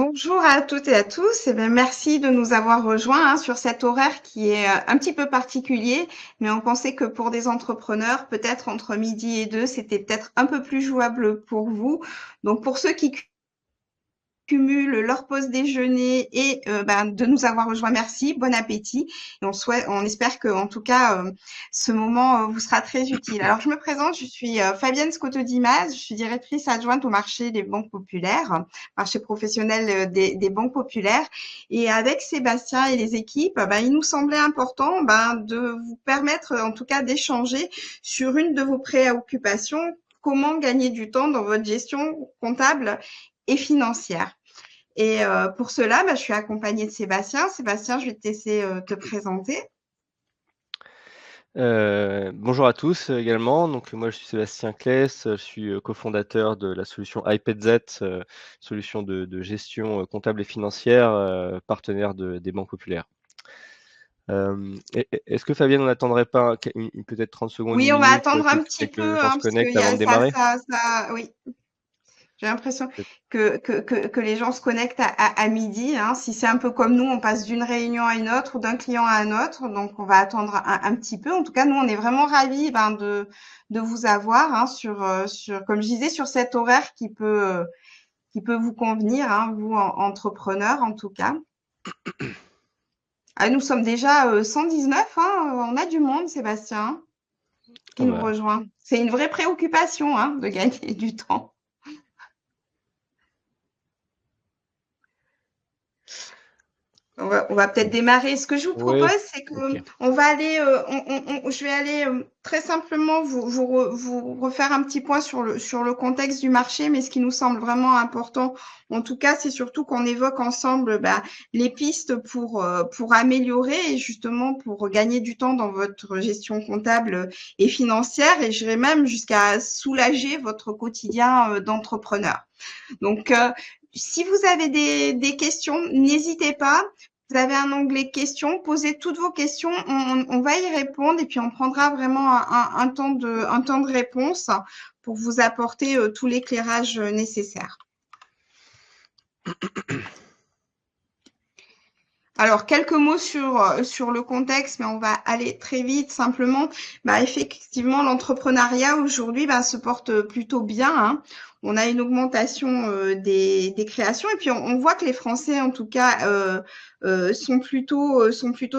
Bonjour à toutes et à tous. Eh bien, merci de nous avoir rejoints sur cet horaire qui est un petit peu particulier, mais on pensait que pour des entrepreneurs, peut-être entre midi et deux, c'était peut-être un peu plus jouable pour vous. Donc, pour ceux qui cumulent leur pause déjeuner et de nous avoir rejoints, merci, bon appétit. Et on espère que, en tout cas, ce moment vous sera très utile. Alors, je me présente, je suis Fabienne Scotto-Dimas, je suis directrice adjointe au marché des banques populaires, marché professionnel des banques populaires. Et avec Sébastien et les équipes, il nous semblait important de vous permettre, en tout cas, d'échanger sur une de vos préoccupations, comment gagner du temps dans votre gestion comptable et financière. Et pour cela, je suis accompagnée de Sébastien. Sébastien, je vais te laisser te présenter. Bonjour à tous également. Donc moi je suis Sébastien Claes, je suis cofondateur de la solution iPadZ, solution de gestion comptable et financière, partenaire des banques populaires. Est-ce que Fabienne, on n'attendrait pas peut-être 30 secondes, Oui, une on va minute attendre que un petit que les peu, gens se parce que connectent avant de démarrer? oui, j'ai l'impression que les gens se connectent à midi. Si c'est un peu comme nous, on passe d'une réunion à une autre ou d'un client à un autre. Donc, on va attendre un petit peu. En tout cas, nous, on est vraiment ravis de vous avoir sur, comme je disais, sur cet horaire qui peut vous convenir, vous, entrepreneur, en tout cas. Ah, nous sommes déjà 119, on a du monde, Sébastien, qui Ah nous bah, rejoint. C'est une vraie préoccupation, de gagner du temps. On va peut-être démarrer. Ce que je vous propose, ouais, c'est que ok. on va aller, je vais aller très simplement vous refaire un petit point sur le contexte du marché, mais ce qui nous semble vraiment important, en tout cas, c'est surtout qu'on évoque ensemble les pistes pour améliorer et justement pour gagner du temps dans votre gestion comptable et financière, et j'irai même jusqu'à soulager votre quotidien d'entrepreneur. Donc, si vous avez des questions, n'hésitez pas. Vous avez un onglet questions, posez toutes vos questions, on va y répondre et puis on prendra vraiment un temps de réponse pour vous apporter tout l'éclairage nécessaire. Alors, quelques mots sur le contexte, mais on va aller très vite. Simplement, effectivement, l'entrepreneuriat aujourd'hui se porte plutôt bien. On a une augmentation des créations et puis on voit que les Français, en tout cas, sont plutôt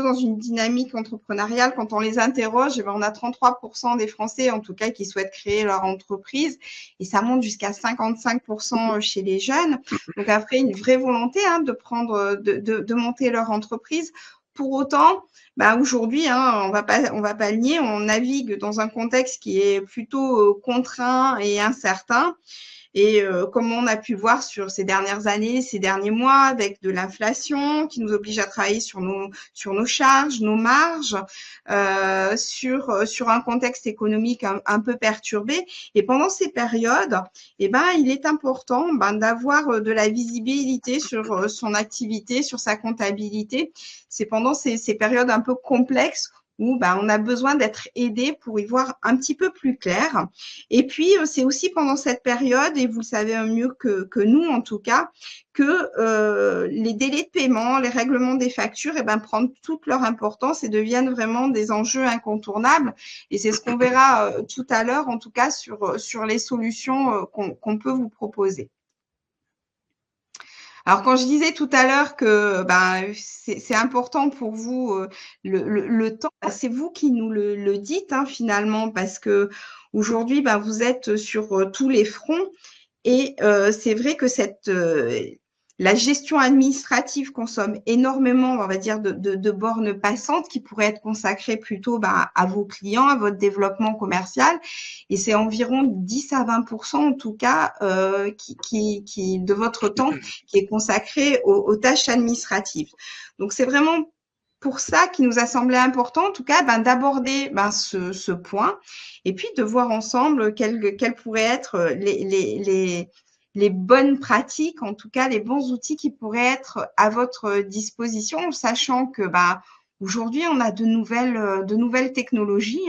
dans une dynamique entrepreneuriale. Quand on les interroge, on a 33% des Français, en tout cas, qui souhaitent créer leur entreprise et ça monte jusqu'à 55% chez les jeunes. Donc après, une vraie volonté de monter leur entreprise. Pour autant, aujourd'hui, on va pas le nier, on navigue dans un contexte qui est plutôt contraint et incertain. Et comme on a pu voir sur ces dernières années, ces derniers mois, avec de l'inflation qui nous oblige à travailler sur nos charges, nos marges, sur un contexte économique un peu perturbé. Et pendant ces périodes, il est important d'avoir de la visibilité sur son activité, sur sa comptabilité. C'est pendant ces périodes un peu complexes où on a besoin d'être aidé pour y voir un petit peu plus clair. Et puis, c'est aussi pendant cette période, et vous le savez mieux que nous en tout cas, que les délais de paiement, les règlements des factures, prennent toute leur importance et deviennent vraiment des enjeux incontournables. Et c'est ce qu'on verra tout à l'heure, en tout cas sur les solutions qu'on peut vous proposer. Alors, quand je disais tout à l'heure que c'est important pour vous le temps, c'est vous qui nous le dites finalement, parce que aujourd'hui, vous êtes sur tous les fronts et c'est vrai que la gestion administrative consomme énormément, on va dire, de bornes passantes qui pourraient être consacrées plutôt à vos clients, à votre développement commercial. Et c'est environ 10 à 20% en tout cas de votre temps qui est consacré aux tâches administratives. Donc, c'est vraiment pour ça qu'il nous a semblé important, en tout cas, d'aborder ce point et puis de voir ensemble quels pourraient être les bonnes pratiques, en tout cas les bons outils qui pourraient être à votre disposition, sachant que Aujourd'hui, on a de nouvelles technologies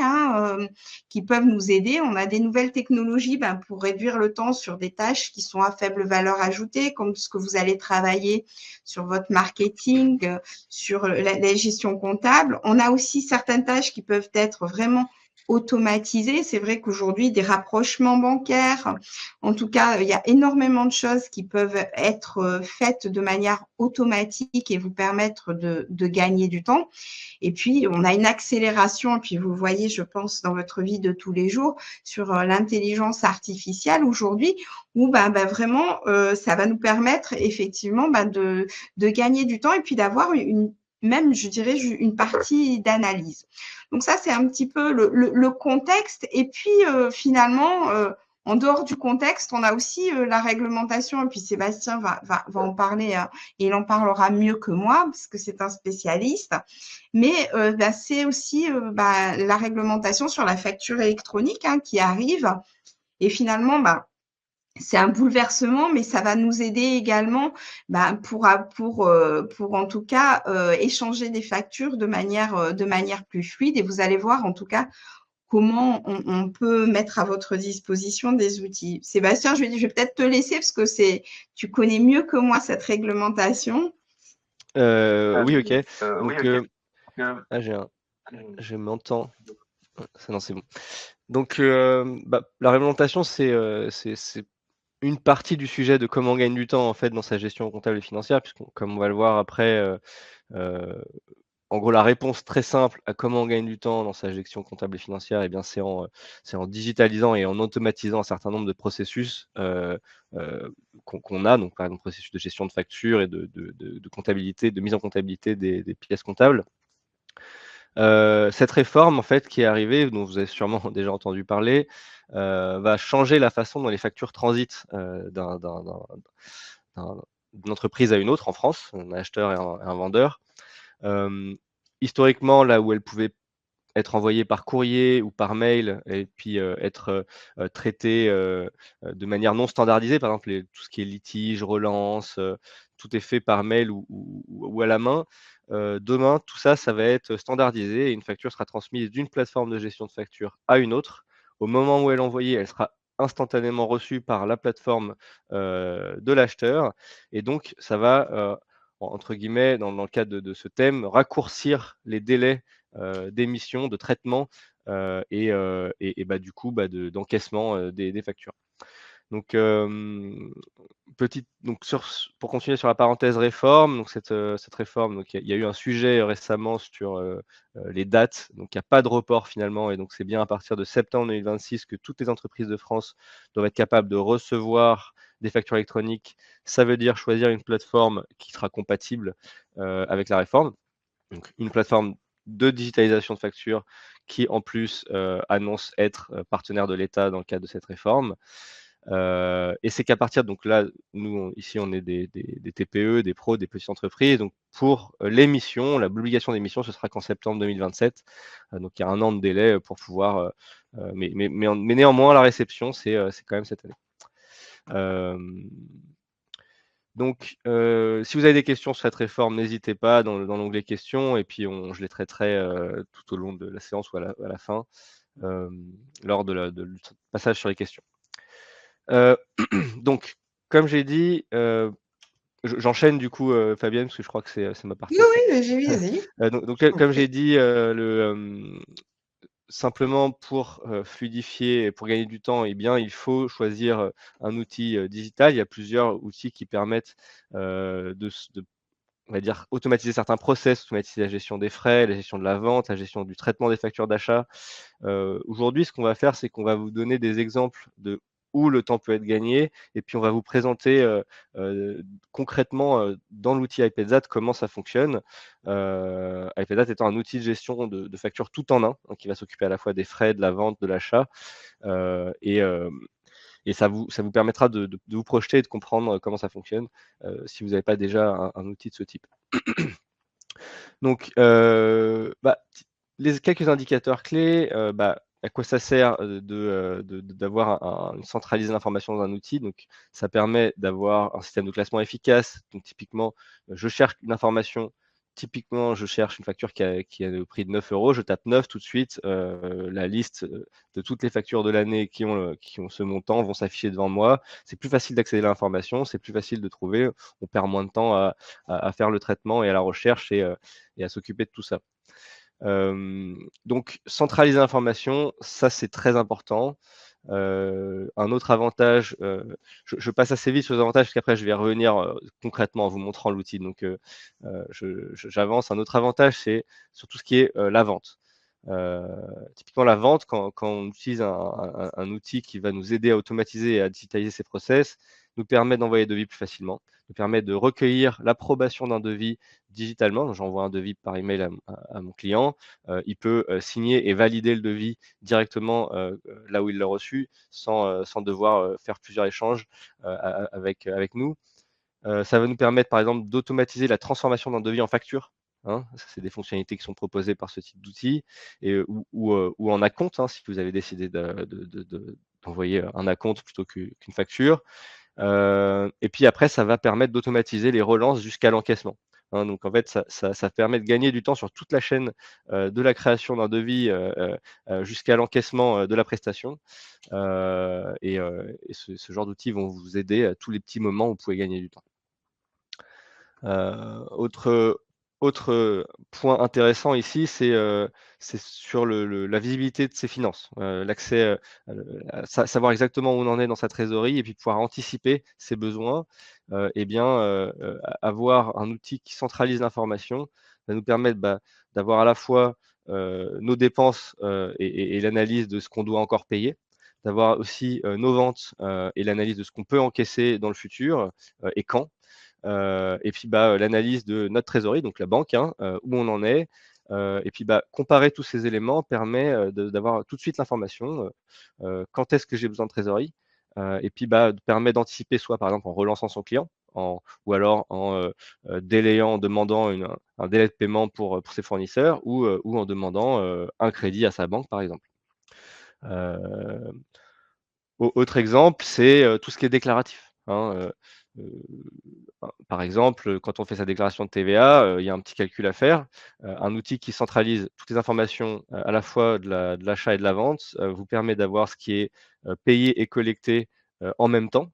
qui peuvent nous aider. On a des nouvelles technologies pour réduire le temps sur des tâches qui sont à faible valeur ajoutée, comme ce que vous allez travailler sur votre marketing, sur la gestion comptable. On a aussi certaines tâches qui peuvent être vraiment automatisées. C'est vrai qu'aujourd'hui, des rapprochements bancaires, en tout cas, il y a énormément de choses qui peuvent être faites de manière automatique et vous permettre de gagner du temps. Et puis, on a une accélération, et puis vous voyez, je pense, dans votre vie de tous les jours, sur l'intelligence artificielle aujourd'hui, où vraiment, ça va nous permettre effectivement de gagner du temps et puis d'avoir même, je dirais, une partie d'analyse. Donc ça, c'est un petit peu le contexte. Et puis, finalement, en dehors du contexte, on a aussi la réglementation. Et puis, Sébastien va en parler et il en parlera mieux que moi parce que c'est un spécialiste. Mais c'est aussi la réglementation sur la facture électronique qui arrive. Et finalement, c'est un bouleversement, mais ça va nous aider également pour en tout cas échanger des factures de manière plus fluide. Et vous allez voir en tout cas comment on peut mettre à votre disposition des outils. Sébastien, je vais peut-être te laisser parce que tu connais mieux que moi cette réglementation. Oui, ok. Donc, Oui, je m'entends. Non, c'est bon. Donc, la réglementation, c'est une partie du sujet de comment on gagne du temps en fait dans sa gestion comptable et financière, puisque comme on va le voir après, en gros, la réponse très simple à comment on gagne du temps dans sa gestion comptable et financière, eh bien, c'est en digitalisant et en automatisant un certain nombre de processus qu'on a, donc par exemple processus de gestion de factures et de comptabilité, de mise en comptabilité des pièces comptables. Cette réforme, en fait, qui est arrivée, dont vous avez sûrement déjà entendu parler, va changer la façon dont les factures transitent d'une entreprise à une autre en France, un acheteur et un vendeur. Historiquement, là où elle pouvait être envoyée par courrier ou par mail et puis être traitée de manière non standardisée, par exemple tout ce qui est litige, relance, tout est fait par mail ou à la main. Demain, tout ça, ça va être standardisé et une facture sera transmise d'une plateforme de gestion de facture à une autre. Au moment où elle est envoyée, elle sera instantanément reçue par la plateforme de l'acheteur et donc ça va entre guillemets, dans le cadre de ce thème, raccourcir les délais d'émission, de traitement du coup d'encaissement des factures. Donc, pour continuer sur la parenthèse réforme, donc cette réforme, donc il y a eu un sujet récemment sur les dates, donc il n'y a pas de report finalement, et donc c'est bien à partir de septembre 2026 que toutes les entreprises de France doivent être capables de recevoir des factures électroniques. Ça veut dire choisir une plateforme qui sera compatible avec la réforme, donc une plateforme de digitalisation de factures qui en plus annonce être partenaire de l'État dans le cadre de cette réforme. Et c'est qu'à partir, donc là, nous, ici, on est des TPE, des pros, des petites entreprises. Donc, pour l'émission, l'obligation d'émission, ce sera qu'en septembre 2027. Donc, il y a un an de délai pour pouvoir. Mais néanmoins, la réception, c'est quand même cette année. Donc, si vous avez des questions sur cette réforme, n'hésitez pas dans l'onglet questions, et puis je les traiterai tout au long de la séance ou à la fin, lors du passage sur les questions. Donc, comme j'ai dit, j'enchaîne du coup, Fabienne, parce que je crois que c'est ma partie. Oui, j'ai vu. Donc, comme j'ai dit, simplement pour fluidifier et pour gagner du temps, eh bien, il faut choisir un outil digital. Il y a plusieurs outils qui permettent on va dire, automatiser certains process, automatiser la gestion des frais, la gestion de la vente, la gestion du traitement des factures d'achat. Aujourd'hui, ce qu'on va faire, c'est qu'on va vous donner des exemples de où le temps peut être gagné, et puis on va vous présenter concrètement dans l'outil iPadsat comment ça fonctionne. iPadsat étant un outil de gestion de factures tout en un, hein, qui va s'occuper à la fois des frais, de la vente, de l'achat, et ça vous permettra de vous projeter et de comprendre comment ça fonctionne si vous n'avez pas déjà un outil de ce type. Donc, quelques indicateurs clés, à quoi ça sert d'avoir centraliser l'information dans un outil. Donc, ça permet d'avoir un système de classement efficace. Donc, typiquement, je cherche une information, typiquement, je cherche une facture qui a le prix de 9 €, je tape 9 tout de suite, la liste de toutes les factures de l'année qui ont ce montant vont s'afficher devant moi. C'est plus facile d'accéder à l'information, c'est plus facile de trouver. On perd moins de temps à faire le traitement et à la recherche et à s'occuper de tout ça. Donc centraliser l'information, ça c'est très important. Un autre avantage, je passe assez vite sur les avantages parce qu'après je vais revenir concrètement en vous montrant l'outil. Donc j'avance. Un autre avantage, c'est sur tout ce qui est la vente. Typiquement la vente, quand on utilise un outil qui va nous aider à automatiser et à digitaliser ces process, nous permet d'envoyer des devis plus facilement, nous permet de recueillir l'approbation d'un devis digitalement. J'envoie un devis par email à mon client, il peut signer et valider le devis directement là où il l'a reçu, sans devoir faire plusieurs échanges avec nous. Ça va nous permettre, par exemple, d'automatiser la transformation d'un devis en facture. Hein, c'est des fonctionnalités qui sont proposées par ce type d'outil, ou en acompte, hein, si vous avez décidé d'envoyer un acompte plutôt qu'une facture. Et puis après, ça va permettre d'automatiser les relances jusqu'à l'encaissement. Hein, donc en fait, ça permet de gagner du temps sur toute la chaîne de la création d'un devis jusqu'à l'encaissement de la prestation. Et ce genre d'outils vont vous aider à tous les petits moments où vous pouvez gagner du temps. Autre point intéressant ici, c'est sur la visibilité de ses finances, l'accès, savoir exactement où on en est dans sa trésorerie et puis pouvoir anticiper ses besoins. Et bien, avoir un outil qui centralise l'information va nous permettre d'avoir à la fois nos dépenses et l'analyse de ce qu'on doit encore payer, d'avoir aussi nos ventes et l'analyse de ce qu'on peut encaisser dans le futur et quand. Et puis l'analyse de notre trésorerie, donc la banque, hein, où on en est. Et puis comparer tous ces éléments permet d'avoir tout de suite l'information, quand est-ce que j'ai besoin de trésorerie, et puis permet d'anticiper, soit par exemple en relançant son client, ou alors en délayant, en demandant un délai de paiement pour ses fournisseurs, ou en demandant un crédit à sa banque, par exemple. Autre exemple, c'est tout ce qui est déclaratif. Hein, par exemple, quand on fait sa déclaration de TVA, il y a un petit calcul à faire. Un outil qui centralise toutes les informations à la fois de l'achat et de la vente vous permet d'avoir ce qui est payé et collecté en même temps.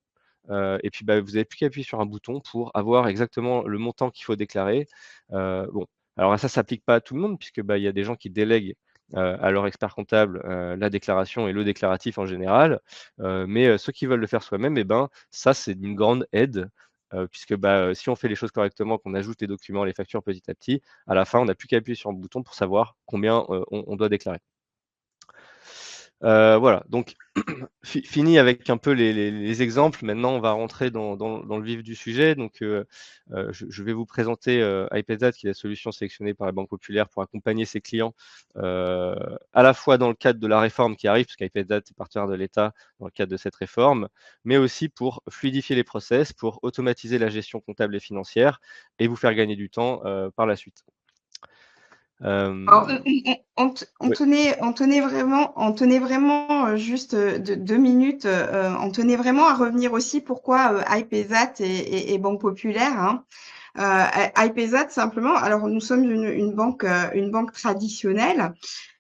Et puis vous n'avez plus qu'à appuyer sur un bouton pour avoir exactement le montant qu'il faut déclarer. Bon, alors ça ne s'applique pas à tout le monde, puisque il y a des gens qui délèguent à leur expert comptable la déclaration et le déclaratif en général. Mais ceux qui veulent le faire soi-même, ça c'est d'une grande aide, puisque si on fait les choses correctement, qu'on ajoute les documents, les factures petit à petit, à la fin on n'a plus qu'à appuyer sur un bouton pour savoir combien on doit déclarer. Voilà, donc fini avec un peu les exemples. Maintenant, on va rentrer dans le vif du sujet. Donc, je vais vous présenter iPayzat, qui est la solution sélectionnée par la Banque Populaire pour accompagner ses clients, à la fois dans le cadre de la réforme qui arrive, parce qu'iPayzat est partenaire de l'État dans le cadre de cette réforme, mais aussi pour fluidifier les process, pour automatiser la gestion comptable et financière et vous faire gagner du temps par la suite. Alors, on tenait vraiment juste de 2 minutes. On tenait vraiment à revenir aussi pourquoi iPayzat et Banque Populaire. Hein. iPayzat simplement. Alors nous sommes une banque traditionnelle.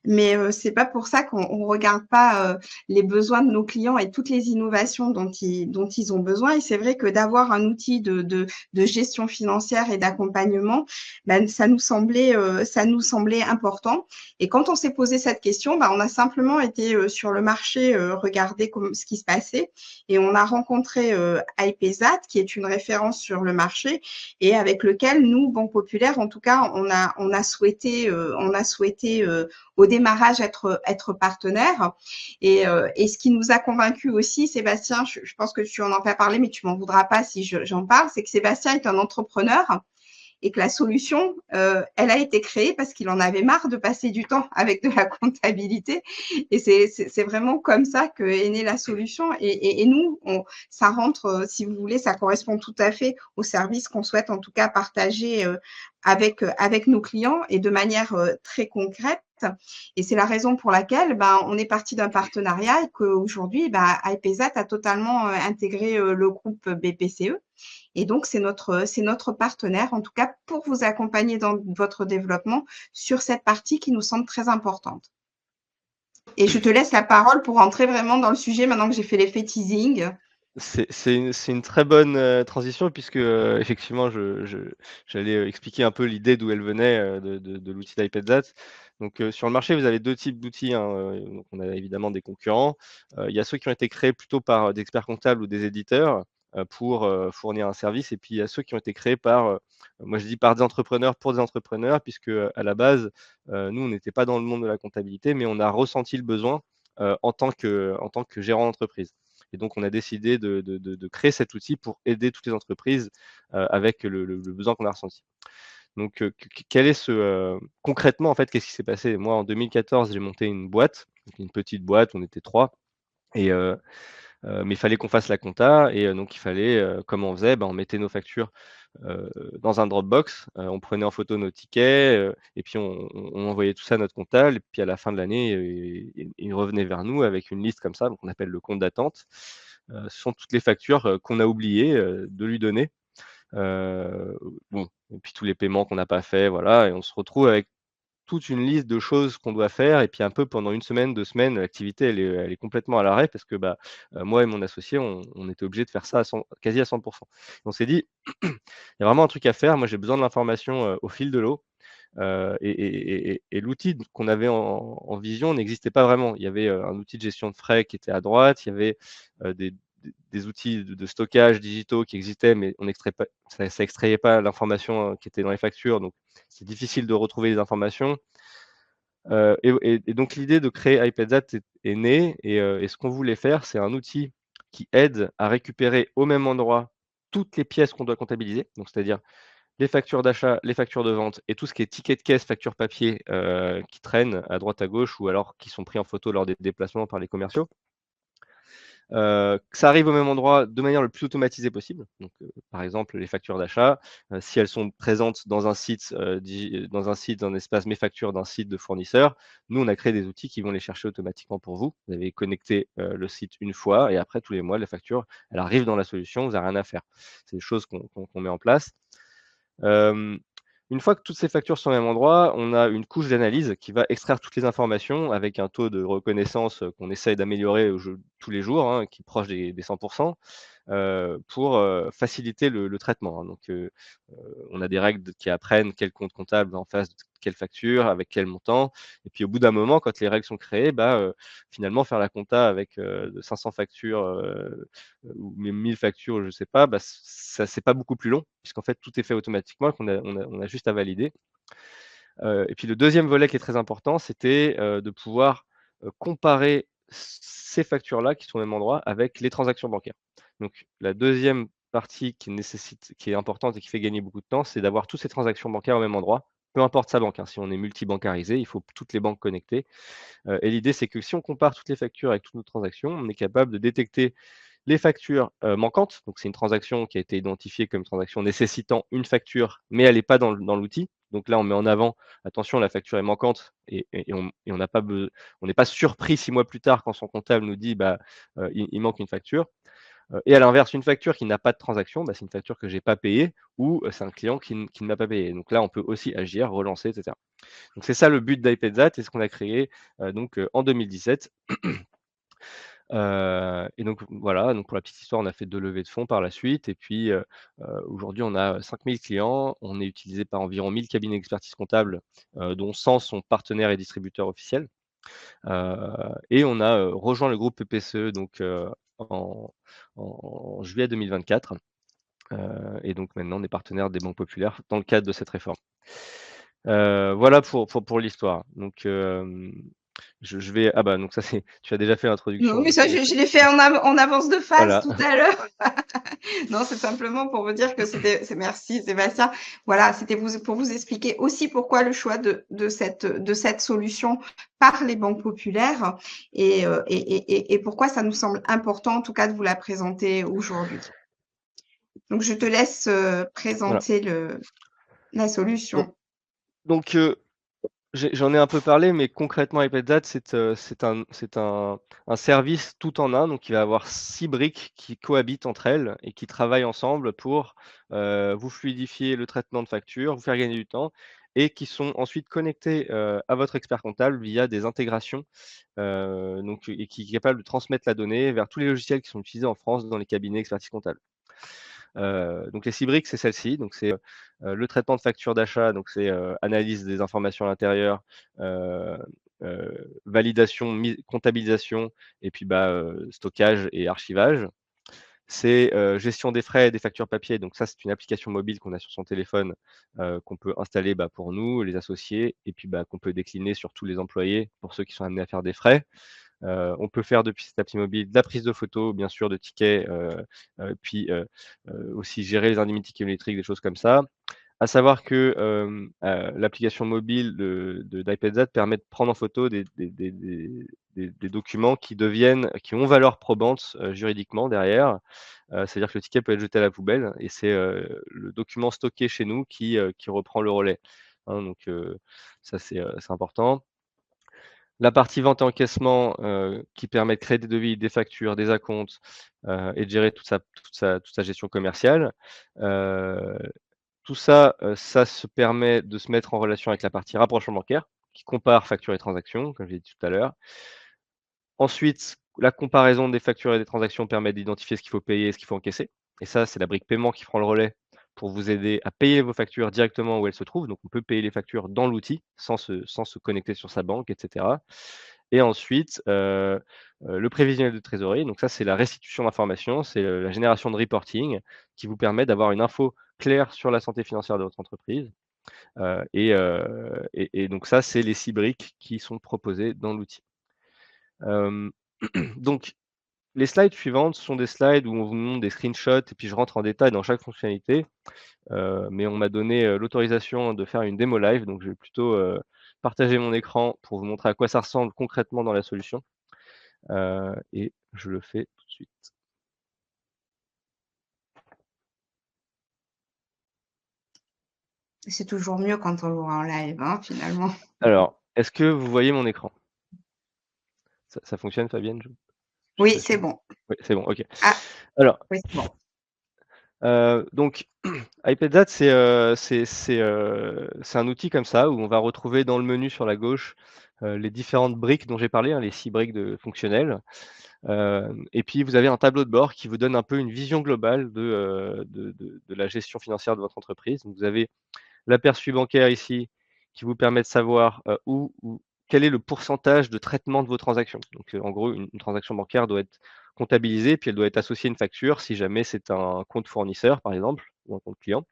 Mais c'est pas pour ça qu'on regarde pas les besoins de nos clients et toutes les innovations dont ils ont besoin. Et c'est vrai que d'avoir un outil de gestion financière et d'accompagnement, ça nous semblait important. Et quand on s'est posé cette question, on a simplement été sur le marché regarder ce qui se passait, et on a rencontré iPayzat, qui est une référence sur le marché et avec lequel nous, Banque Populaire, en tout cas, on a souhaité au démarrage être partenaire. Et ce qui nous a convaincus aussi, Sébastien, je pense que tu en as pas parlé, mais tu m'en voudras pas si j'en parle, c'est que Sébastien est un entrepreneur et que la solution, elle a été créée parce qu'il en avait marre de passer du temps avec de la comptabilité. Et c'est vraiment comme ça qu'est née la solution. Et nous, ça rentre, si vous voulez, ça correspond tout à fait au service qu'on souhaite en tout cas partager avec nos clients et de manière très concrète. Et c'est la raison pour laquelle on est parti d'un partenariat et qu'aujourd'hui, IPZ a totalement intégré le groupe BPCE. Et donc, c'est notre partenaire, en tout cas, pour vous accompagner dans votre développement sur cette partie qui nous semble très importante. Et je te laisse la parole pour entrer vraiment dans le sujet maintenant que j'ai fait l'effet teasing. C'est une très bonne transition puisque effectivement, j'allais expliquer un peu l'idée d'où elle venait de l'outil d'iPadZat. Donc, sur le marché, vous avez deux types d'outils, hein. Donc on a évidemment des concurrents. Il y a ceux qui ont été créés plutôt par des experts comptables ou des éditeurs pour fournir un service. Et puis il y a ceux qui ont été créés par, moi je dis par des entrepreneurs pour des entrepreneurs, puisque à la base, nous on n'était pas dans le monde de la comptabilité, mais on a ressenti le besoin en tant que gérant d'entreprise. Et donc, on a décidé de créer cet outil pour aider toutes les entreprises avec le besoin qu'on a ressenti. Donc, quel est concrètement, en fait, qu'est-ce qui s'est passé? Moi, en 2014, j'ai monté une boîte, une petite boîte, on était 3. Et, mais il fallait qu'on fasse la compta. Et donc, il fallait, comment on faisait? On mettait nos factures dans un Dropbox, on prenait en photo nos tickets et puis on envoyait tout ça à notre comptable. Et puis à la fin de l'année, il revenait vers nous avec une liste comme ça, donc on appelle le compte d'attente. Ce sont toutes les factures qu'on a oublié de lui donner. Bon, et puis tous les paiements qu'on n'a pas fait, voilà, et on se retrouve avec toute une liste de choses qu'on doit faire. Et puis un peu pendant 1 semaine, 2 semaines, l'activité elle est complètement à l'arrêt parce que moi et mon associé, on était obligés de faire ça quasi à 100. On s'est dit: «Il y a vraiment un truc à faire. Moi, j'ai besoin de l'information au fil de l'eau». Et l'outil qu'on avait en vision n'existait pas vraiment. Il y avait un outil de gestion de frais qui était à droite, il y avait des outils de stockage digitaux qui existaient, mais ça extrayait pas l'information qui était dans les factures, donc c'est difficile de retrouver les informations. Et donc l'idée de créer iPadZat est née. Et ce qu'on voulait faire, c'est un outil qui aide à récupérer au même endroit toutes les pièces qu'on doit comptabiliser, donc c'est-à-dire les factures d'achat, les factures de vente et tout ce qui est ticket de caisse, facture papier qui traînent à droite à gauche ou alors qui sont pris en photo lors des déplacements par les commerciaux. Que ça arrive au même endroit de manière le plus automatisée possible. Donc, par exemple, les factures d'achat, si elles sont présentes dans un site, dans un espace mes factures d'un site de fournisseur, nous, on a créé des outils qui vont les chercher automatiquement pour vous. Vous avez connecté le site une fois et après, tous les mois, les factures, elles arrivent dans la solution, vous n'avez rien à faire. C'est des choses qu'on met en place. Une fois que toutes ces factures sont au même endroit, on a une couche d'analyse qui va extraire toutes les informations avec un taux de reconnaissance qu'on essaye d'améliorer tous les jours, hein, qui est proche des 100%, pour faciliter le traitement, hein. Donc, on a des règles qui apprennent quel compte comptable va en face de quelle facture, avec quel montant. Et puis au bout d'un moment, quand les règles sont créées, finalement, faire la compta avec de 500 factures ou même 1000 factures, je ne sais pas, ça c'est pas beaucoup plus long, puisqu'en fait tout est fait automatiquement et on a juste à valider. Et puis le deuxième volet qui est très important, c'était de pouvoir comparer ces factures-là qui sont au même endroit avec les transactions bancaires. Donc la deuxième partie qui est importante et qui fait gagner beaucoup de temps, c'est d'avoir toutes ces transactions bancaires au même endroit, peu importe sa banque, hein. Si on est multi-bancarisé, il faut toutes les banques connectées. Et l'idée, c'est que si on compare toutes les factures avec toutes nos transactions, on est capable de détecter les factures manquantes. Donc c'est une transaction qui a été identifiée comme une transaction nécessitant une facture, mais elle n'est pas dans l'outil. Donc là, on met en avant, attention, la facture est manquante et on n'est pas surpris 6 mois plus tard quand son comptable nous dit il manque une facture. Et à l'inverse, une facture qui n'a pas de transaction, c'est une facture que j'ai pas payée ou c'est un client qui ne m'a pas payé. Donc là, on peut aussi agir, relancer, etc. Donc c'est ça le but d'iPadZat et ce qu'on a créé en 2017. Et donc voilà, donc pour la petite histoire, on a fait 2 levées de fonds par la suite. Et puis aujourd'hui, on a 5000 clients. On est utilisé par environ 1000 cabinets d'expertise comptable, dont 100 sont partenaires et distributeurs officiels. Et on a rejoint le groupe PPCE donc en juillet 2024. Et donc maintenant, on est partenaire des banques populaires dans le cadre de cette réforme. Voilà pour l'histoire. Donc je vais donc ça c'est tu as déjà fait l'introduction. Non, mais ça, je l'ai fait en avance de phase Voilà. tout à l'heure. Non, c'est simplement pour vous dire que merci Sébastien. Voilà, c'était pour vous expliquer aussi pourquoi le choix de cette solution par les banques populaires et pourquoi ça nous semble important en tout cas de vous la présenter aujourd'hui. Donc, je te laisse Voilà. présenter la Donc, solution. donc, j'en ai un peu parlé, mais concrètement, iPadZat, c'est un service tout en un. Donc, il va avoir 6 briques qui cohabitent entre elles et qui travaillent ensemble pour vous fluidifier le traitement de factures, vous faire gagner du temps et qui sont ensuite connectés à votre expert comptable via des intégrations donc, et qui est capable de transmettre la donnée vers tous les logiciels qui sont utilisés en France dans les cabinets expertise comptable. Donc les 6 briques, c'est celle-ci. Donc c'est le traitement de facture d'achat, donc c'est analyse des informations à l'intérieur, heu validation, comptabilisation et puis stockage et archivage. C'est gestion des frais et des factures papier. Donc ça, c'est une application mobile qu'on a sur son téléphone, qu'on peut installer pour nous, les associés, et puis qu'on peut décliner sur tous les employés pour ceux qui sont amenés à faire des frais. On peut faire depuis cette appli mobile de la prise de photos, bien sûr, de tickets, puis aussi gérer les indemnités kilométriques, des choses comme ça. À savoir que l'application mobile d'iPadZat permet de prendre en photo des documents qui ont valeur probante juridiquement derrière. C'est-à-dire que le ticket peut être jeté à la poubelle et c'est le document stocké chez nous qui reprend le relais. Hein, donc ça, c'est important. La partie vente et encaissement, qui permet de créer des devis, des factures, des acomptes, et de gérer toute sa gestion commerciale. Heu, Tout ça, ça se permet de se mettre en relation avec la partie rapprochement bancaire, qui compare factures et transactions, comme j'ai dit tout à l'heure. Ensuite, la comparaison des factures et des transactions permet d'identifier ce qu'il faut payer et ce qu'il faut encaisser. Et ça, c'est la brique paiement qui prend le relais pour vous aider à payer vos factures directement où elles se trouvent. Donc, on peut payer les factures dans l'outil sans se connecter sur sa banque, et cetera. Et ensuite, le prévisionnel de trésorerie. Donc ça, c'est la restitution d'informations, c'est la génération de reporting qui vous permet d'avoir une info claire sur la santé financière de votre entreprise. Et donc ça, c'est les 6 briques qui sont proposées dans l'outil. Hem, donc les slides suivantes sont des slides où on vous montre des screenshots et puis je rentre en détail dans chaque fonctionnalité. Mais on m'a donné l'autorisation de faire une démo live, donc je vais plutôt partager mon écran pour vous montrer à quoi ça ressemble concrètement dans la solution. Et je le fais tout de suite. C'est toujours mieux quand on le voit en live, hein, finalement. Alors, est-ce que vous voyez mon écran? Ça fonctionne, Fabienne? Je suis Oui, pas c'est sûr. bon. Oui, c'est bon, OK. Ah, Alors, oui, c'est bon. donc iPadZat, c'est un outil comme ça où on va retrouver dans le menu sur la gauche, les différentes briques dont j'ai parlé, hein, les 6 briques fonctionnelles. Et puis vous avez un tableau de bord qui vous donne un peu une vision globale de la gestion financière de votre entreprise. Donc vous avez l'aperçu bancaire ici, qui vous permet de savoir, où quel est le pourcentage de traitement de vos transactions. Donc, en gros, une transaction bancaire doit être comptabilisée, puis elle doit être associée à une facture si jamais c'est un compte fournisseur, par exemple, ou un compte client.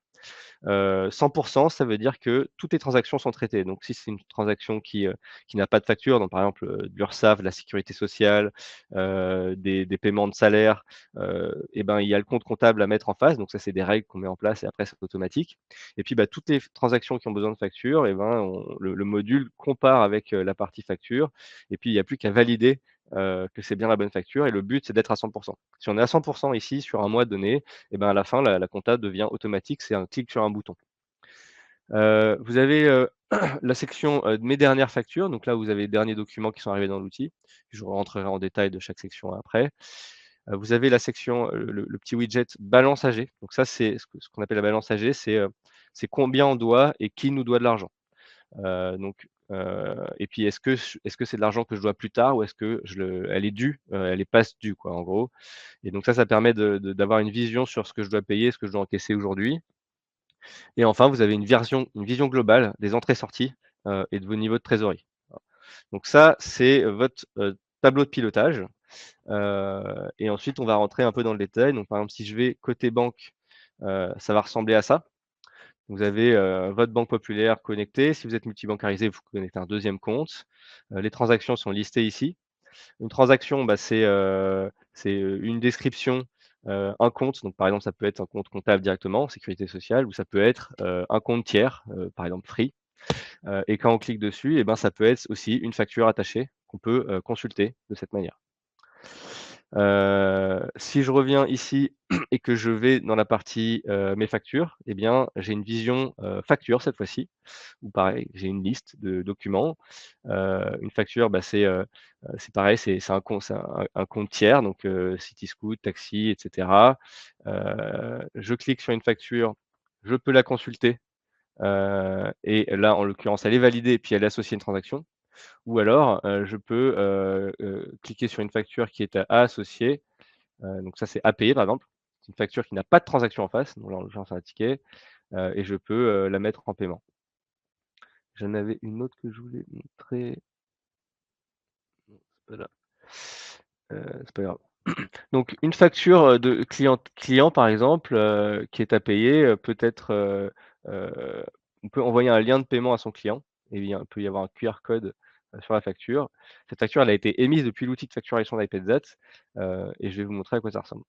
100 ça veut dire que toutes les transactions sont traitées. Donc si c'est une transaction qui n'a pas de facture, donc par exemple, de l'URSSAF, de la sécurité sociale, des paiements de salaire, et il y a le compte comptable à mettre en face. Donc ça, c'est des règles qu'on met en place et après c'est automatique. Et puis toutes les transactions qui ont besoin de facture, le module compare avec, la partie facture et puis il n'y a plus qu'à valider, que c'est bien la bonne facture et le but, c'est d'être à 100. Si on est à 100 ici sur un mois donné, à la fin, la compta devient automatique, c'est un clic sur un bouton. Vous avez, la section, de mes dernières factures, donc là, vous avez les derniers documents qui sont arrivés dans l'outil. Je rentrerai en détail de chaque section après. Vous avez la section, le petit widget balance AG. Donc ça, c'est ce qu'on appelle la balance AG, c'est combien on doit et qui nous doit de l'argent. Et puis est-ce que c'est de l'argent que je dois plus tard ou est-ce que elle est due, elle est passe due quoi, en gros. Et donc ça permet d'avoir une vision sur ce que je dois payer, ce que je dois encaisser aujourd'hui. Et enfin, vous avez une vision globale des entrées-sorties, et de vos niveaux de trésorerie. Voilà. Donc ça, c'est votre, tableau de pilotage. Et ensuite, on va rentrer un peu dans le détail. Donc par exemple, si je vais côté banque, ça va ressembler à ça. Vous avez, votre banque populaire connectée. Si vous êtes multibancarisé, vous connectez un deuxième compte. Les transactions sont listées ici. Une transaction, c'est une description, un compte. Donc, par exemple, ça peut être un compte comptable directement, sécurité sociale, ou ça peut être un compte tiers, par exemple Free. Et quand on clique dessus, ça peut être aussi une facture attachée qu'on peut consulter de cette manière. Si je reviens ici et que je vais dans la partie, mes factures, eh bien, j'ai une vision, facture cette fois-ci, où pareil, j'ai une liste de documents. Une facture, bah, c'est pareil, c'est un compte tiers, donc Cityscoot, Taxi et cetera. Je clique sur une facture, je peux la consulter, et là, en l'occurrence, elle est validée et puis elle est associée à une transaction. Ou alors, je peux, cliquer sur une facture qui est à associer, donc ça, c'est à payer, par exemple. C'est une facture qui n'a pas de transaction en face, donc là, en l'occurrence, c'est un ticket, et je peux, la mettre en paiement. J'en avais une autre que je voulais montrer. Non, c'est pas là. C'est pas grave. Donc une facture, de client, par exemple, qui est à payer, peut être, on peut envoyer un lien de paiement à son client et il peut y avoir un QR code, sur la facture. Cette facture, elle a été émise depuis l'outil de facturation d'iPadZat, et je vais vous montrer à quoi ça ressemble.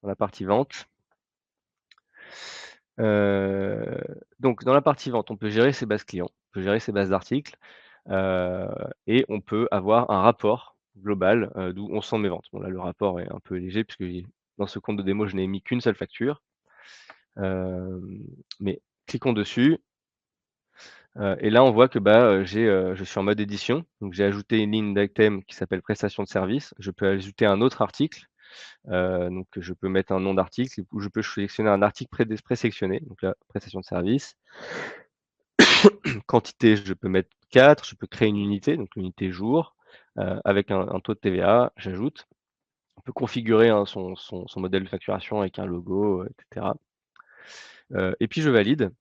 Dans la partie vente, donc dans la partie vente, on peut gérer ses bases clients, on peut gérer ses bases d'articles, heu et on peut avoir un rapport global, d'où on sent mes ventes. Bon là, le rapport est un peu léger puisque dans ce compte de démo, je n'ai émis qu'une seule facture, mais cliquons dessus, et là, on voit que, bah, je suis en mode édition, donc j'ai ajouté une ligne d'item qui s'appelle prestation de service. Je peux ajouter un autre article, donc je peux mettre un nom d'article ou je peux sélectionner un article présélectionné, donc là, prestation de service. Quantité, je peux mettre 4, je peux créer une unité, donc l'unité jour, avec un taux de TVA, j'ajoute. On peut configurer, hein, son modèle de facturation avec un logo, et cetera. Et puis je valide.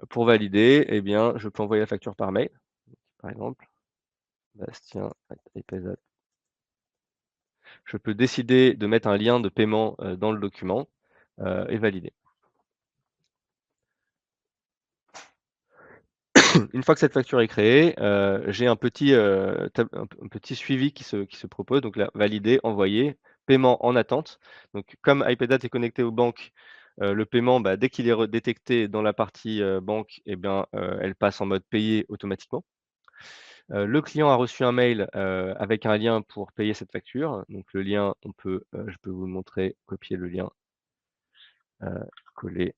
Pour valider, eh bien, je peux envoyer la facture par mail, par exemple, Bastien @ipazat. Je peux décider de mettre un lien de paiement, dans le document, et valider. Une fois que cette facture est créée, j'ai un petit, un petit suivi qui se propose, donc là, valider, envoyer, paiement en attente. Donc comme iPadAt est connecté aux banques, le paiement, bah, dès qu'il est détecté dans la partie, banque, eh bien, elle passe en mode payé automatiquement. Le client a reçu un mail, avec un lien pour payer cette facture. Donc le lien, je peux vous le montrer, copier le lien, coller.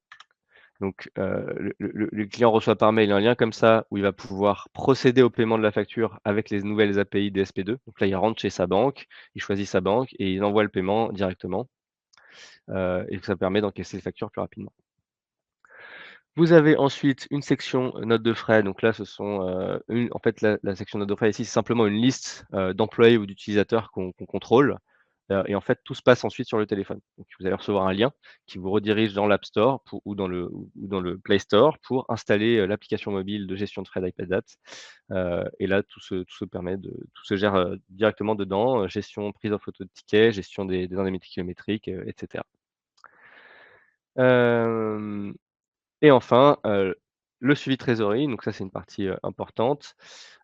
Donc, le client reçoit par mail un lien comme ça, où il va pouvoir procéder au paiement de la facture avec les nouvelles API DSP2. Donc là, il rentre chez sa banque, il choisit sa banque et il envoie le paiement directement, et ça permet d'encaisser les factures plus rapidement. Vous avez ensuite une section, notes de frais. Donc là, ce sont, en fait, la section notes de frais ici, c'est simplement une liste, d'employés ou d'utilisateurs qu'on contrôle, et en fait, tout se passe ensuite sur le téléphone. Donc vous allez recevoir un lien qui vous redirige dans l'App Store ou dans le Play Store pour installer, l'application mobile de gestion de frais d'iPadZat, et là, tout se gère, directement dedans, gestion, prise en photo de tickets, gestion des indemnités kilométriques, et cetera. Hem Et enfin, le suivi trésorerie, donc ça, c'est une partie, importante.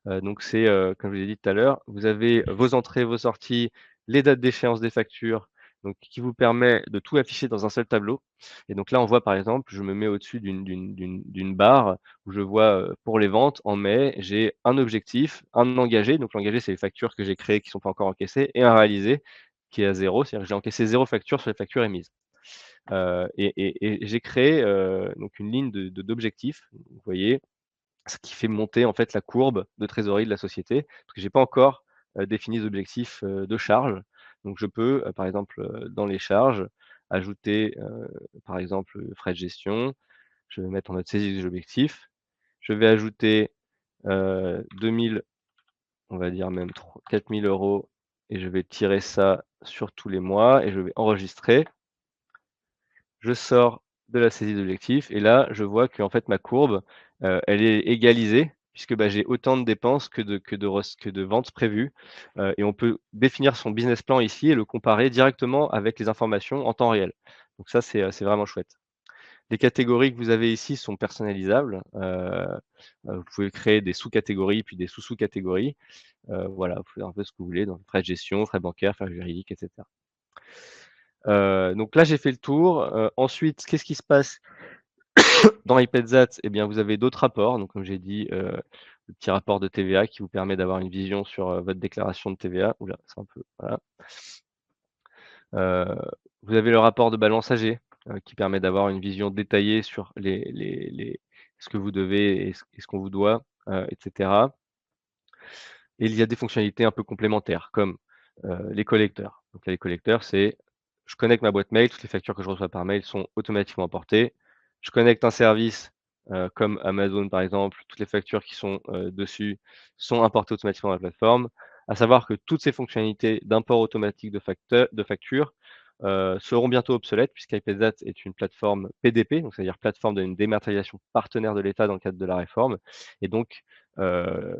Donc c'est, comme je vous l'ai dit tout à l'heure, vous avez vos entrées, vos sorties, les dates d'échéance des factures, donc qui vous permet de tout afficher dans un seul tableau. Et donc là, on voit par exemple, je me mets au-dessus d'une barre où je vois, pour les ventes en mai, j'ai un objectif, un engagé, donc l'engagé, c'est les factures que j'ai créées qui ne sont pas encore encaissées et un réalisé qui est à 0, c'est-à-dire que j'ai encaissé 0 facture sur les factures émises. Et j'ai créé, donc une ligne d'objectifs, vous voyez? Ce qui fait monter en fait la courbe de trésorerie de la société, parce que j'ai pas encore, défini d'objectifs, de charges. Donc je peux, par exemple, dans les charges, ajouter, par exemple, frais de gestion. Je vais mettre en mode saisie des objectifs. Je vais ajouter, 2 000, on va dire même 4 000 € et je vais tirer ça sur tous les mois et je vais enregistrer. Je sors de la saisie d'objectifs et là, je vois qu'en fait ma courbe, elle est égalisée puisque, bah, j'ai autant de dépenses que de ventes prévues, et on peut définir son business plan ici et le comparer directement avec les informations en temps réel. Donc ça, c'est vraiment chouette. Les catégories que vous avez ici sont personnalisables, vous pouvez créer des sous-catégories, puis des sous-sous-catégories, voilà, vous faites un peu ce que vous voulez, dans frais de gestion, frais bancaires, frais juridiques, et cetera. Donc là, j'ai fait le tour. Ensuite, qu'est-ce qui se passe dans iPadZat? Eh bien, vous avez d'autres rapports. Donc, comme j'ai dit, le petit rapport de TVA qui vous permet d'avoir une vision sur votre déclaration de TVA. Oula, c'est un peu, voilà. Vous avez le rapport de balance AG qui permet d'avoir une vision détaillée sur ce que vous devez et ce qu'on vous doit, etc. Et il y a des fonctionnalités un peu complémentaires comme, les collecteurs. Donc là, les collecteurs, c'est je connecte ma boîte mail, toutes les factures que je reçois par mail sont automatiquement importées. Je connecte un service, comme Amazon par exemple, toutes les factures qui sont, dessus sont importées automatiquement dans la plateforme. À savoir que toutes ces fonctionnalités d'import automatique de factures, seront bientôt obsolètes puisqu'IPZAT est une plateforme PDP, donc c'est-à-dire plateforme d'une dématérialisation partenaire de l'État dans le cadre de la réforme et donc, heu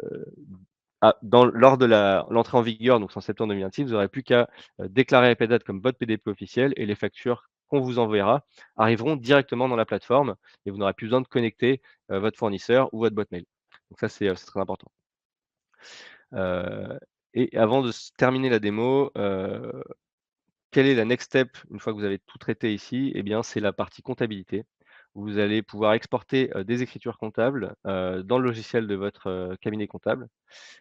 lors de l'entrée en vigueur, donc c'est en septembre 2026, vous n'aurez plus qu'à, déclarer iPadDat comme votre PDP officiel et les factures qu'on vous enverra arriveront directement dans la plateforme et vous n'aurez plus besoin de connecter, votre fournisseur ou votre boîte mail. Donc ça, c'est très important. Heu et avant de terminer la démo, quelle est la next step une fois que vous avez tout traité ici? Eh bien, c'est la partie comptabilité. Vous allez pouvoir exporter, des écritures comptables, dans le logiciel de votre, cabinet comptable.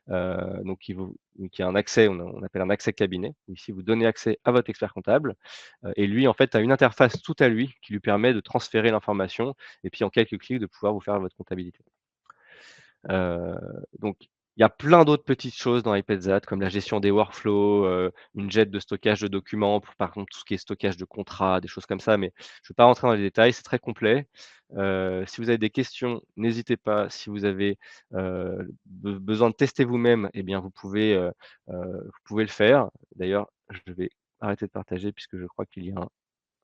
Donc qui a un accès, on appelle un accès cabinet. Ici, vous donnez accès à votre expert comptable, et lui, en fait, a une interface tout à lui qui lui permet de transférer l'information et puis en quelques clics de pouvoir vous faire votre comptabilité. Heu, donc il y a plein d'autres petites choses dans iPadZat comme la gestion des workflows, une jet de stockage de documents pour par contre tout ce qui est stockage de contrats, des choses comme ça, mais je ne vais pas rentrer dans les détails, c'est très complet. Si vous avez des questions, n'hésitez pas. Si vous avez, besoin de tester vous-même, eh bien vous pouvez le faire. D'ailleurs, je vais arrêter de partager puisque je crois qu'il y a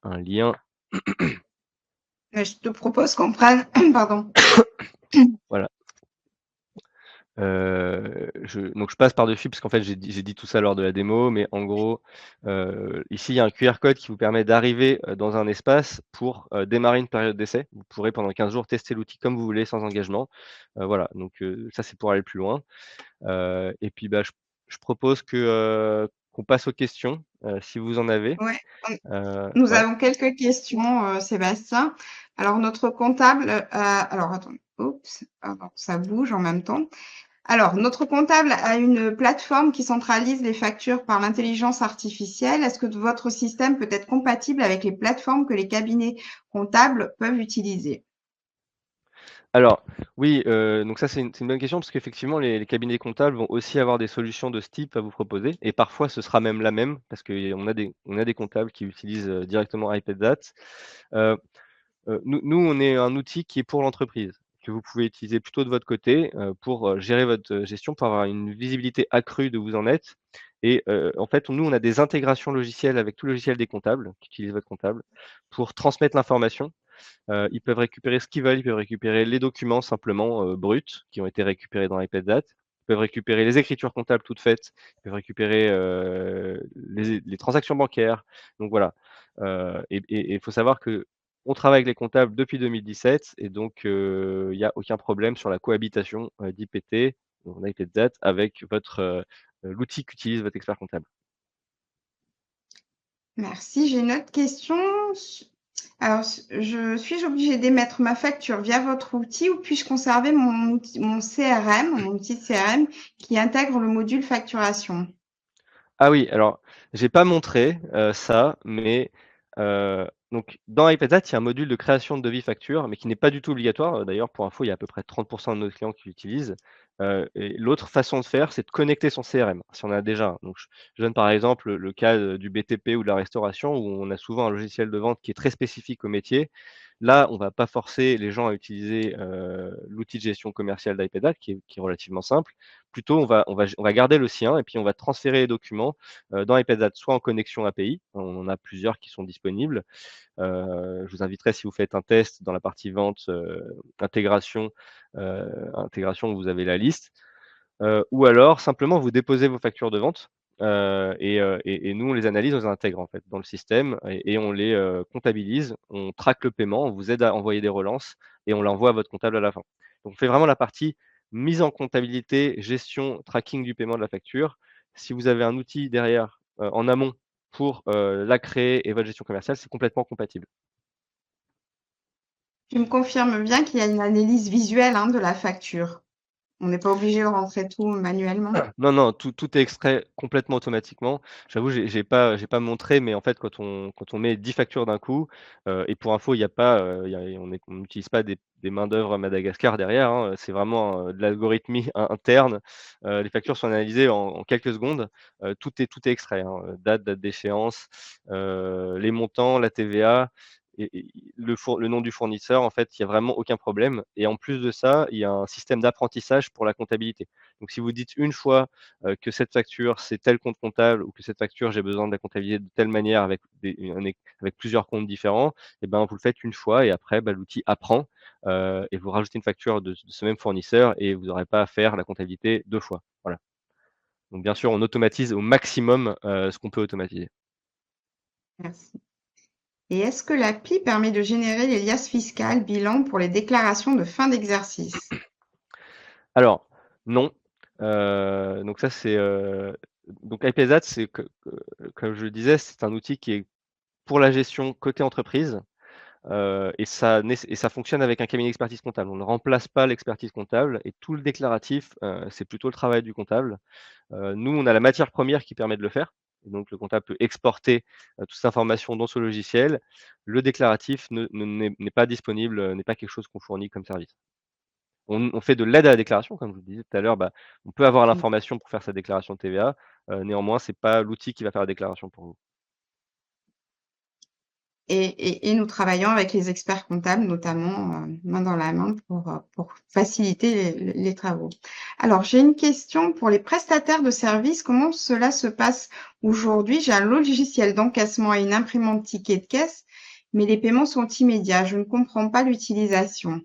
un lien. Je te propose qu'on prenne, pardon. Voilà. Donc je passe par-dessus parce qu'en fait j'ai dit tout ça lors de la démo, mais en gros, ici il y a un QR code qui vous permet d'arriver, dans un espace pour, démarrer une période d'essai. Vous pourrez pendant 15 jours tester l'outil comme vous voulez sans engagement. Voilà, donc ça c'est pour aller plus loin. Et puis, bah, je propose qu'on passe aux questions, si vous en avez. Ouais, nous Ouais. avons quelques questions, Sébastien. Alors notre comptable, alors attends, oups, pardon, ça bouge en même temps. Alors, notre comptable a une plateforme qui centralise les factures par l'intelligence artificielle. Est-ce que votre système peut être compatible avec les plateformes que les cabinets comptables peuvent utiliser? Alors oui, donc ça c'est une bonne question parce qu'effectivement les cabinets comptables vont aussi avoir des solutions de ce type à vous proposer et parfois ce sera même la même parce qu'on a des comptables qui utilisent, directement iPadZat. Heu nous on est un outil qui est pour l'entreprise, que vous pouvez utiliser plutôt de votre côté, pour, gérer votre, gestion, pour avoir une visibilité accrue de où vous en êtes et en fait, nous, on a des intégrations logicielles avec tout logiciel des comptables, qui utilisent votre comptable, pour transmettre l'information. Ils peuvent récupérer ce qu'ils veulent, ils peuvent récupérer les documents simplement, bruts, qui ont été récupérés dans iPadZat. Ils peuvent récupérer les écritures comptables toutes faites, ils peuvent récupérer, les transactions bancaires. Donc voilà, il faut savoir qu'on travaille avec les comptables depuis 2017 et donc il y a aucun problème sur la cohabitation, d'IPT, donc iPadZat avec l'outil qu'utilise votre expert comptable. Merci. J'ai une autre question. Alors, suis-je obligée d'émettre ma facture via votre outil ou puis-je conserver mon CRM, mon outil de CRM qui intègre le module facturation? Ah oui, alors j'ai pas montré, ça, mais donc dans iPadZat, il y a un module de création de devis facture, mais qui n'est pas du tout obligatoire. D'ailleurs, pour info, il y a à peu près 30 de nos clients qui l'utilisent. Et l'autre façon de faire, c'est de connecter son CRM, si on en a déjà un. Donc je donne par exemple le cas, du BTP ou de la restauration où on a souvent un logiciel de vente qui est très spécifique au métier. Là, on va pas forcer les gens à utiliser, l'outil de gestion commerciale d'iPadZat qui est relativement simple. Plutôt, on va garder le sien et puis on va transférer les documents, dans iPadZat, soit en connexion API, on en a plusieurs qui sont disponibles. Je vous inviterai si vous faites un test dans la partie vente, intégration où vous avez la liste, ou alors simplement vous déposez vos factures de vente, et nous on les analyse, on les intègre en fait dans le système et on les, comptabilise, on traque le paiement, on vous aide à envoyer des relances et on l'envoie à votre comptable à la fin. Donc on fait vraiment la partie mise en comptabilité, gestion, tracking du paiement de la facture. Si vous avez un outil derrière, en amont pour, la créer et votre gestion commerciale, c'est complètement compatible. Tu me confirmes bien qu'il y a une analyse visuelle, hein, de la facture? On n'est pas obligé de rentrer tout manuellement? Non, non, tout est extrait complètement automatiquement. J'avoue, j'ai pas montré, mais en fait, quand on met 10 factures d'un coup, et pour info, il y a pas, il y a on n'utilise pas des main-d'œuvre à Madagascar derrière, hein, c'est vraiment, de l'algorithmie interne. Les factures sont analysées en quelques secondes. Tout est extrait, hein, date d'échéance, les montants, la TVA et le nom du fournisseur. En fait, il y a vraiment aucun problème et en plus de ça, il y a un système d'apprentissage pour la comptabilité. Donc si vous dites une fois, que cette facture, c'est tel compte comptable ou que cette facture, j'ai besoin de la comptabiliser de telle manière avec avec plusieurs comptes différents, et ben, vous le faites une fois et après, bah, l'outil apprend, et vous rajoutez une facture de ce même fournisseur et vous n'aurez pas à faire la comptabilité 2 fois. Voilà. Donc bien sûr, on automatise au maximum, ce qu'on peut automatiser. Merci. Et est-ce que l'appli permet de générer les liasses fiscales bilan pour les déclarations de fin d'exercice? Alors non, donc ça c'est, donc iPaySat, c'est comme je le disais, c'est un outil qui est pour la gestion côté entreprise. Et ça fonctionne avec un cabinet d'expertise comptable. On ne remplace pas l'expertise comptable et tout le déclaratif, c'est plutôt le travail du comptable. Nous, on a la matière première qui permet de le faire et donc le comptable peut exporter, toute cette information dans ce logiciel. Le déclaratif n'est pas disponible, n'est pas quelque chose qu'on fournit comme service. On fait de l'aide à la déclaration, comme je vous le disais tout à l'heure, bah, on peut avoir Mmh. l'information pour faire sa déclaration de TVA, néanmoins, c'est pas l'outil qui va faire la déclaration pour vous. Et nous travaillons avec les experts comptables, notamment, main dans la main pour faciliter les travaux. Alors, j'ai une question pour les prestataires de services. Comment cela se passe aujourd'hui? J'ai un logiciel d'encaissement et une imprimante ticket de caisse, mais les paiements sont immédiats. Je ne comprends pas l'utilisation.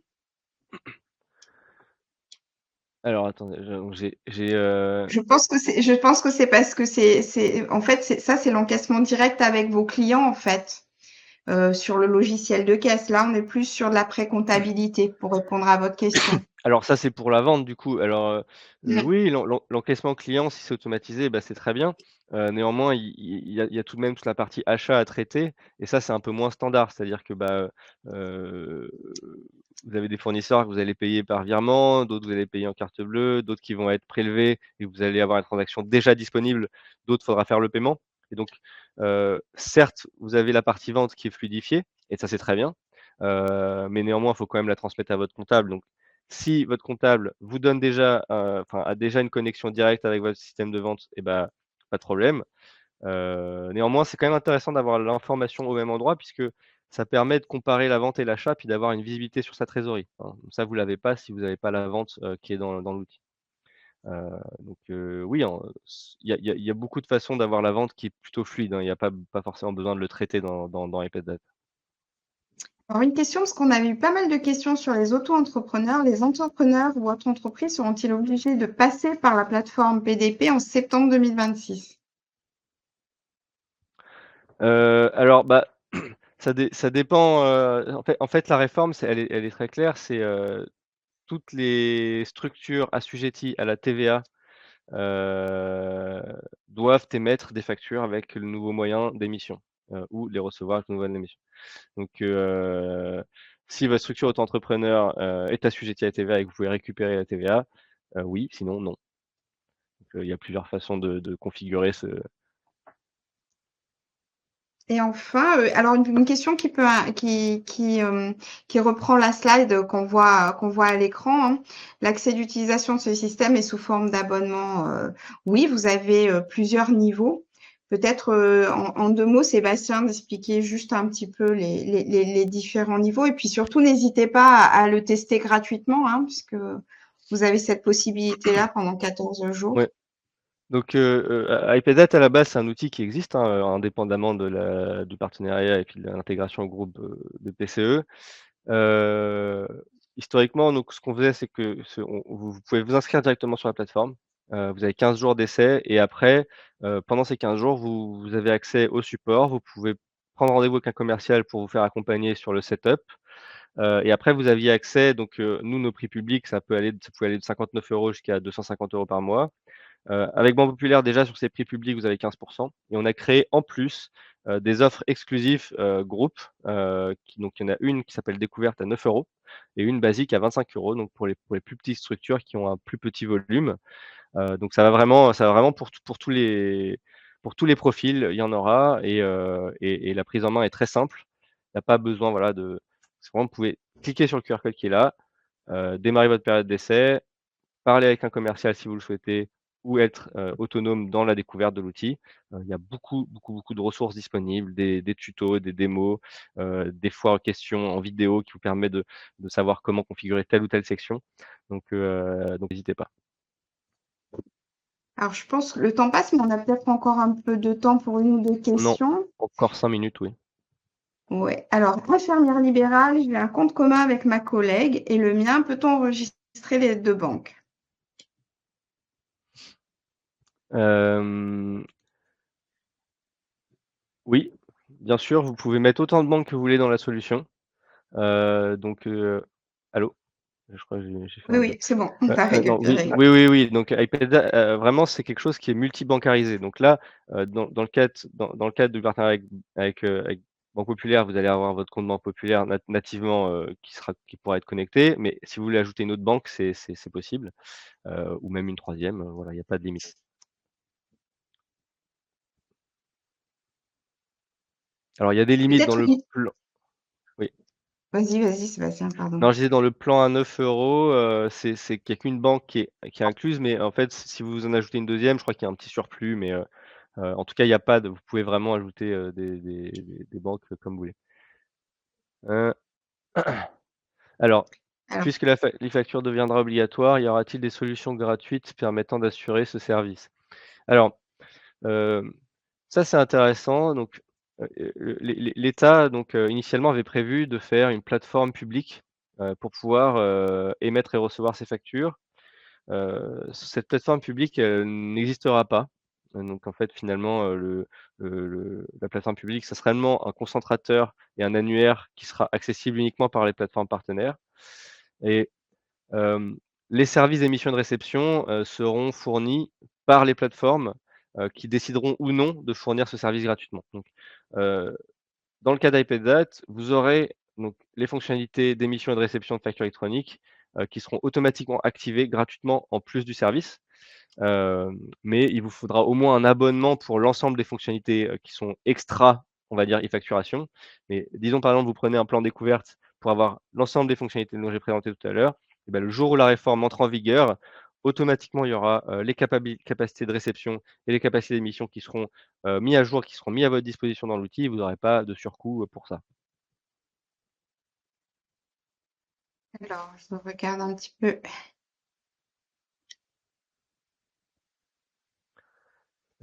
Alors attendez, je donc j'ai, Je pense que c'est parce que en fait, c'est l'encaissement direct avec vos clients, en fait, sur le logiciel de caisse. Là, on est plus sur de la pré-comptabilité pour répondre à votre question. Alors ça, c'est pour la vente du coup. Alors, Mmh. oui, l'encaissement client, si c'est automatisé, bah, c'est très bien. Néanmoins, il y a tout de même toute la partie achat à traiter et ça, c'est un peu moins standard. C'est-à-dire que, bah, heu, vous avez des fournisseurs que vous allez payer par virement, d'autres vous allez payer en carte bleue, d'autres qui vont être prélevés et vous allez avoir une transaction déjà disponible, d'autres, faudra faire le paiement et donc, certes, vous avez la partie vente qui est fluidifiée et ça, c'est très bien, mais néanmoins, il faut quand même la transmettre à votre comptable. Donc si votre comptable vous donne déjà, enfin, a déjà une connexion directe avec votre système de vente et bah, pas de problème. Néanmoins, c'est quand même intéressant d'avoir l'information au même endroit puisque ça permet de comparer la vente et l'achat, puis d'avoir une visibilité sur sa trésorerie, hein. Ça, vous l'avez pas si vous n'avez pas la vente, qui est dans l'outil. Donc oui, il y a beaucoup de façons d'avoir la vente qui est plutôt fluide, hein. Il y a pas forcément besoin de le traiter dans iPad. Alors une question, parce qu'on avait eu pas mal de questions sur les auto-entrepreneurs. Les entrepreneurs ou autres entreprises seront-ils obligés de passer par la plateforme PDP en septembre 2026? Alors, bah, ça dépend, en fait, la réforme, elle est très claire, c'est, toutes les structures assujetties à la TVA, heu, doivent émettre des factures avec le nouveau moyen d'émission, ou les recevoir avec le nouveau moyen d'émission. Donc, si votre structure auto-entrepreneur, est assujettie à la TVA et que vous pouvez récupérer la TVA, oui, sinon non. Donc, il y a plusieurs façons de configurer ce. Et enfin, alors une question qui reprend la slide qu'on voit à l'écran, hein. L'accès d'utilisation de ce système est sous forme d'abonnement. Oui, vous avez plusieurs niveaux. Peut-être en 2 mots, Sébastien, d'expliquer juste un petit peu les différents niveaux. Et puis surtout, n'hésitez pas à le tester gratuitement, hein, puisque vous avez cette possibilité-là pendant 14 jours. Ouais. Donc, iPadAt à la base, c'est un outil qui existe, hein, indépendamment du partenariat et puis de l'intégration au groupe, de PCE. Heu, Historiquement, donc ce qu'on faisait, c'est que vous pouvez vous inscrire directement sur la plateforme. Vous avez 15 jours d'essai et après, pendant ces 15 jours, vous avez accès au support. Vous pouvez prendre rendez-vous avec un commercial pour vous faire accompagner sur le setup. Et après vous aviez accès donc, nous, nos prix publics, ça pouvait aller de 59 € jusqu'à 250 € par mois. Avec Banque Populaire, déjà sur ces prix publics, vous avez 15 et on a créé en plus, des offres exclusives groupe. Donc, il y en a une qui s'appelle Découverte à 9 € et une basique à 25 €, donc pour les plus petites structures qui ont un plus petit volume. Donc ça va vraiment pour tous les profils, il y en aura et la prise en main est très simple. Il y a pas besoin, voilà, c'est vraiment vous pouvez cliquer sur le QR code qui est là, démarrer votre période d'essai, parler avec un commercial si vous le souhaitez ou être, autonome dans la découverte de l'outil. Il y a beaucoup, beaucoup, beaucoup de ressources disponibles, des tutos, des démos, des foires aux questions en vidéo qui vous permet de savoir comment configurer telle ou telle section. Donc n'hésitez pas. Alors, je pense que le temps passe, mais on a peut-être encore un peu de temps pour une ou deux Non, questions. encore 5 minutes, oui. Ouais. Alors, infirmière libérale, j'ai un compte commun avec ma collègue et le mien, peut-on enregistrer les deux banques? Oui, bien sûr, vous pouvez mettre autant de banques que vous voulez dans la solution. Donc, allô? Je crois que j'ai fait Oui, un bug. oui, c'est bon, on t'a Non, oui, récupéré. oui, oui, oui, donc iPad, vraiment, c'est quelque chose qui est multi-bancarisé. Donc là, dans le cadre du partenariat avec Banque Populaire, vous allez avoir votre compte Banque Populaire nativement, qui pourra être connecté. Mais si vous voulez ajouter une autre banque, c'est possible, ou même une troisième. Voilà, il y a pas de limite. Alors il y a des limites dans Peut-être le une... plan. Oui. Vas-y, Sébastien, pardon. Non, je disais dans le plan à 9 €, c'est qu'il y a qu'une banque qui est incluse, mais en fait, si vous en ajoutez une deuxième, je crois qu'il y a un petit surplus, mais en tout cas, il y a pas de vous pouvez vraiment ajouter, des banques comme vous voulez. Heu, alors, Alors, puisque les factures deviendra obligatoire, y aura-t-il des solutions gratuites permettant d'assurer ce service? Alors, hem, ça, c'est intéressant. Donc, l'État, donc, initialement avait prévu de faire une plateforme publique, pour pouvoir, émettre et recevoir ces factures. Cette plateforme publique, n'existera pas. Donc en fait, finalement, la plateforme publique, ça sera réellement un concentrateur et un annuaire qui sera accessible uniquement par les plateformes partenaires et hem, les services d'émission et de réception, seront fournis par les plateformes, qui décideront ou non de fournir ce service gratuitement. Donc, heu dans le cas d'iPadDat, vous aurez donc les fonctionnalités d'émission et de réception de factures électroniques, qui seront automatiquement activées gratuitement en plus du service. Mais il vous faudra au moins un abonnement pour l'ensemble des fonctionnalités, qui sont extra, on va dire, e-facturation. Mais disons, par exemple, vous prenez un plan découverte pour avoir l'ensemble des fonctionnalités dont j'ai présenté tout à l'heure, et bah, le jour où la réforme entre en vigueur, automatiquement, il y aura, les capacités de réception et les capacités d'émission qui seront, mis à jour, qui seront mis à votre disposition dans l'outil et vous n'aurez pas de surcoût, pour ça. alors, je regarde un petit peu.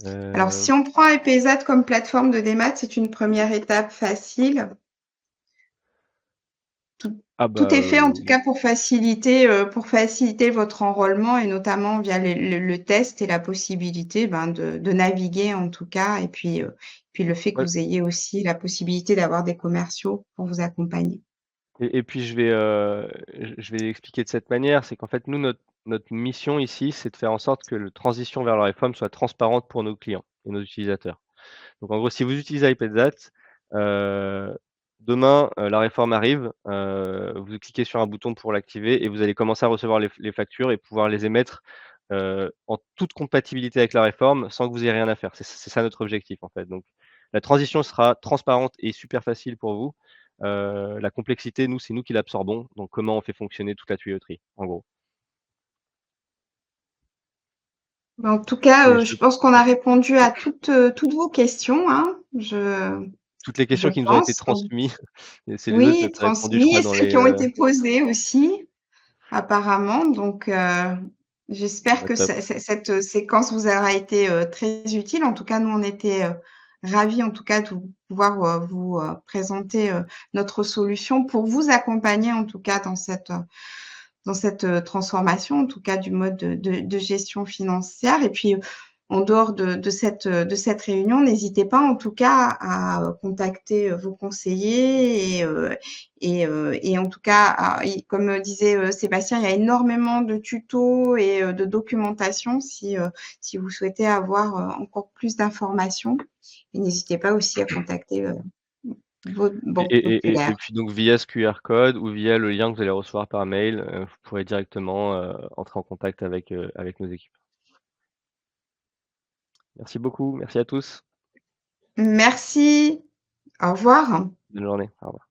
Alors, Heu, si on prend Epezat comme plateforme de démat, c'est une première étape facile. Tout, ah bah, tout est fait en tout cas pour faciliter votre enrôlement et notamment via le test et la possibilité ben, de naviguer en tout cas. Et puis le fait que ouais. vous ayez aussi la possibilité d'avoir des commerciaux pour vous accompagner. Et puis je vais l'expliquer de cette manière, c'est qu'en fait nous notre mission ici, c'est de faire en sorte que la transition vers la réforme soit transparente pour nos clients et nos utilisateurs. Donc en gros, si vous utilisez iPadSat, demain, la réforme arrive, vous cliquez sur un bouton pour l'activer et vous allez commencer à recevoir les factures et pouvoir les émettre, en toute compatibilité avec la réforme sans que vous ayez rien à faire. C'est ça notre objectif en fait. Donc la transition sera transparente et super facile pour vous. La complexité, nous, c'est nous qui l'absorbons. Donc comment on fait fonctionner toute la tuyauterie, en gros. En tout cas, Et je pense qu'on a répondu à toutes vos questions, hein, toutes les je questions qui nous ont été pense. transmises, et c'est les autres qui Oui, ont pas répondu, je transmis crois, et dans celles les, qui ont été posées aussi, apparemment. Donc, j'espère bah, que top. cette séquence vous aura été très utile. En tout cas, nous, on était ravis, en tout cas, de pouvoir vous présenter notre solution pour vous accompagner, en tout cas, dans cette transformation, en tout cas, du mode de gestion financière. Et puis, en dehors de cette réunion, n'hésitez pas en tout cas à contacter vos conseillers et en tout cas, comme disait Sébastien, il y a énormément de tutos et de documentation si vous souhaitez avoir encore plus d'informations. Et n'hésitez pas aussi à contacter vos banques Et populaires. puis donc via ce QR code ou via le lien que vous allez recevoir par mail, vous pourrez directement, entrer en contact avec nos équipes. Merci beaucoup, merci à tous. Merci, au revoir. Bonne journée, au revoir.